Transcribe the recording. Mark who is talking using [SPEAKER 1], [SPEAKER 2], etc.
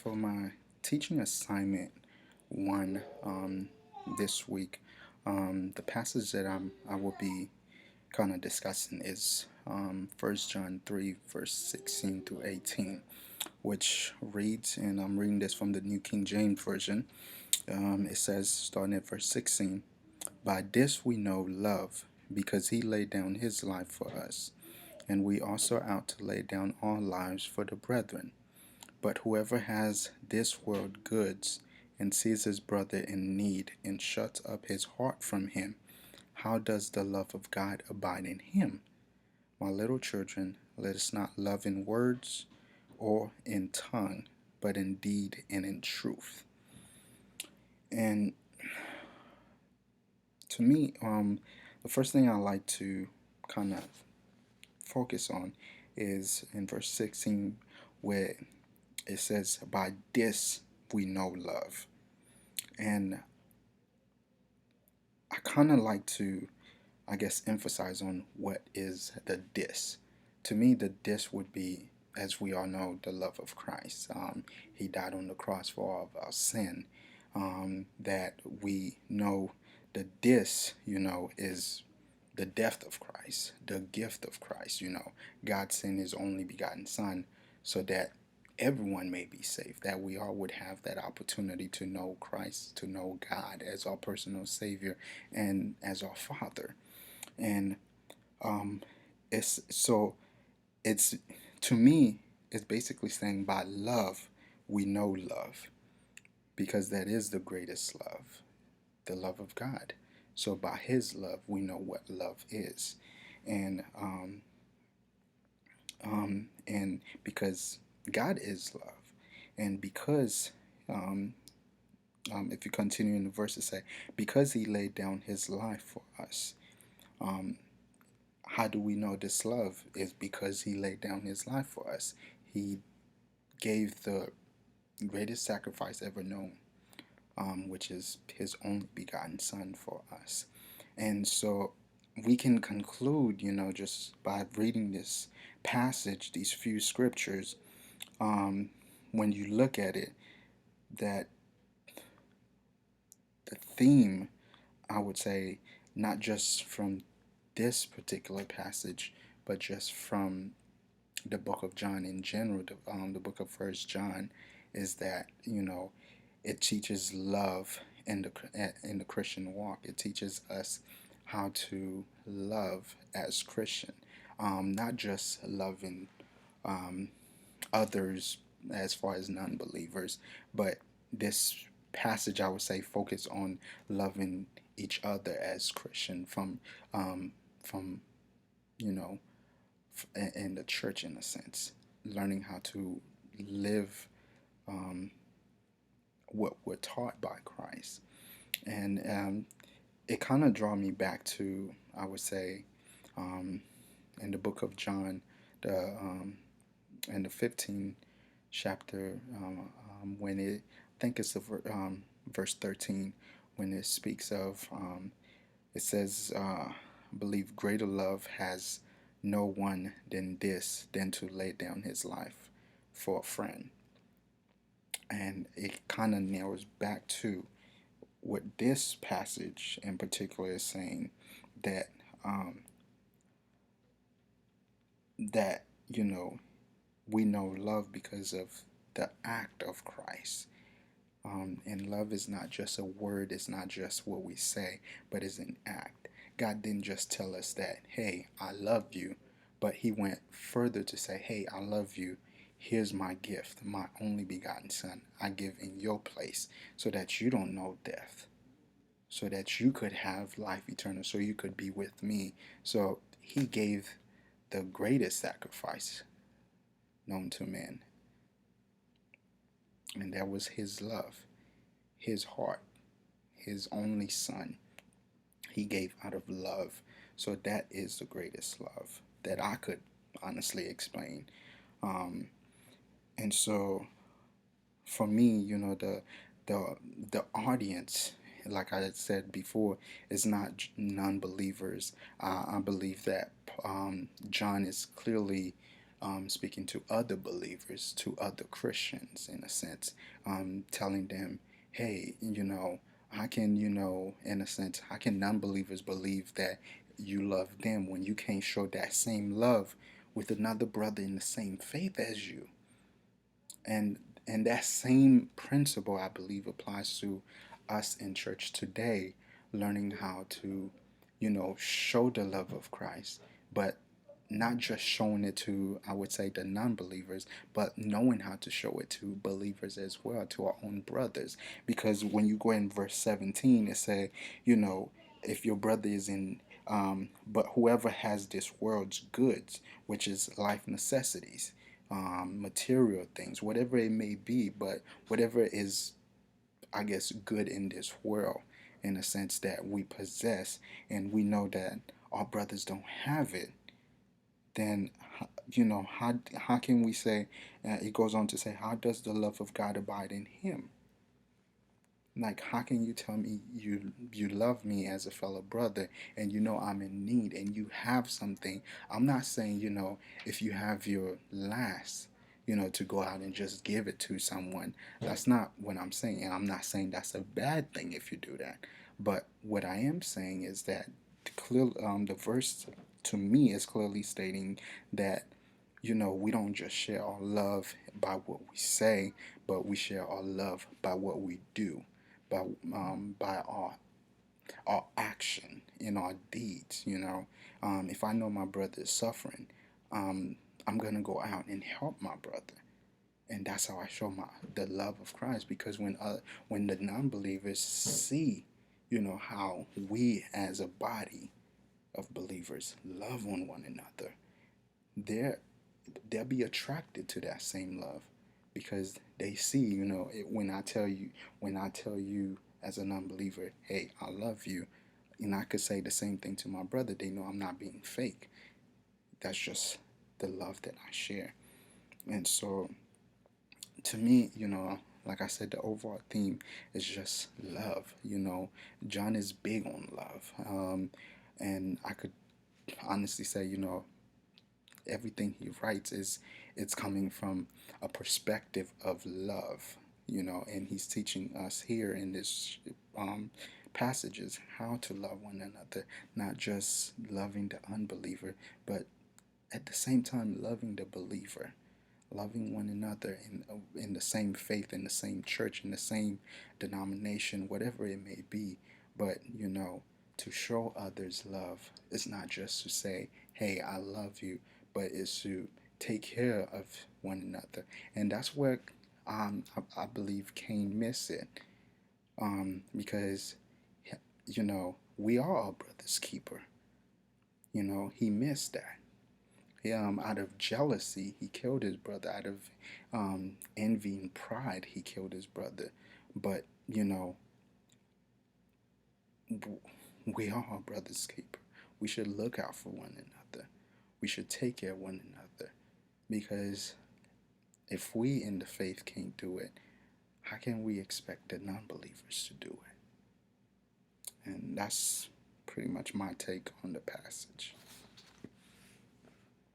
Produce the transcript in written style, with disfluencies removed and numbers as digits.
[SPEAKER 1] For my teaching assignment one this week, the passage that I will be kind of discussing is 1 John 3, verse 16 through 18, which reads, and I'm reading this from the New King James Version. It says, starting at verse 16, by this we know love, because he laid down his life for us, and we also ought to lay down our lives for the brethren. But whoever has this world goods and sees his brother in need and shuts up his heart from him, how does the love of God abide in him? My little children, let us not love in words or in tongue, but in deed and in truth. And to me, the first thing I like to kind of focus on is in verse 16, where it says, by this we know love. And I kind of like to, I guess, emphasize on what is the this. To me, the this would be, as we all know, the love of Christ. He died on the cross for all of our sin. That we know the this, is the death of Christ, the gift of Christ. God sent his only begotten Son so that everyone may be saved, that we all would have that opportunity to know Christ, to know God as our personal Savior and as our Father. And um, it's so it's to me, it's basically saying by love we know love, because that is the greatest love, the love of God. So by His love we know what love is, and because God is love, and because if you continue in the verse, it say, because He laid down His life for us. Um, how do we know this love? Is because He laid down His life for us. He gave the greatest sacrifice ever known, which is His only begotten Son for us. And so we can conclude, just by reading this passage, these few scriptures, when you look at it, that the theme, I would say, not just from this particular passage, but just from the book of John in general, the book of First John, is that it teaches love in the Christian walk. It teaches us how to love as Christian, not just loving others as far as non-believers, but this passage, I would say, focus on loving each other as Christian from you know in the church, in a sense, learning how to live what we're taught by Christ. And it kind of draw me back to, I would say, um, in the book of John, the in the 15th chapter, when I think it's the verse 13, when it speaks of, it says, I believe greater love has no one than this, than to lay down his life for a friend. And it kind of narrows back to what this passage in particular is saying, that um, that we know love because of the act of Christ. And love is not just a word, it's not just what we say, but it's an act. God didn't just tell us that, hey, I love you, but He went further to say, hey, I love you. Here's my gift, my only begotten Son, I give in your place, so that you don't know death, so that you could have life eternal, so you could be with me. So He gave the greatest sacrifice known to man, and that was His love, His heart, His only Son. He gave out of love. So that is the greatest love that I could honestly explain. Um, and so for me, the the audience, like I had said before, is not non-believers. I believe that John is clearly speaking to other believers, to other Christians, in a sense, telling them, hey, how can, in a sense, how can non believers believe that you love them when you can't show that same love with another brother in the same faith as you? and and that same principle, I believe, applies to us in church today, learning how to show the love of Christ, but not just showing it to, I would say, the non-believers, but knowing how to show it to believers as well, to our own brothers. Because when you go in verse 17, it say, you know if your brother is in but whoever has this world's goods, which is life necessities, material things, whatever it may be, but whatever is, I guess, good in this world, in a sense that we possess, and we know that our brothers don't have it, then how can we say? It goes on to say, how does the love of God abide in him? Like, how can you tell me you love me as a fellow brother, and I'm in need and you have something? I'm not saying, if you have your last, to go out and just give it to someone. That's not what I'm saying. I'm not saying that's a bad thing if you do that. But what I am saying is that the verse to me is clearly stating that we don't just share our love by what we say, but we share our love by what we do, by our action in our deeds. If I know my brother is suffering, um, I'm gonna go out and help my brother, and that's how I show the love of Christ. Because when the non-believers see, how we as a body of believers love on one another, they're they'll be attracted to that same love, because they see, when I tell you as a non-believer, hey, I love you, and I could say the same thing to my brother, they know I'm not being fake. That's just the love that I share. And so, to me, like I said, the overall theme is just love. John is big on love. And I could honestly say, everything he writes it's coming from a perspective of love, and he's teaching us here in this passages how to love one another, not just loving the unbeliever, but at the same time loving the believer, loving one another in the same faith, in the same church, in the same denomination, whatever it may be. But to show others love is not just to say, hey, I love you, but it's to take care of one another. And that's where I believe Cain missed it, because we are our brother's keeper. He missed that. Out of jealousy, he killed his brother. Out of envy and pride, he killed his brother. But we are our brother's keeper. We should look out for one another. We should take care of one another, because if we in the faith can't do it, how can we expect the non-believers to do it? And that's pretty much my take on the passage.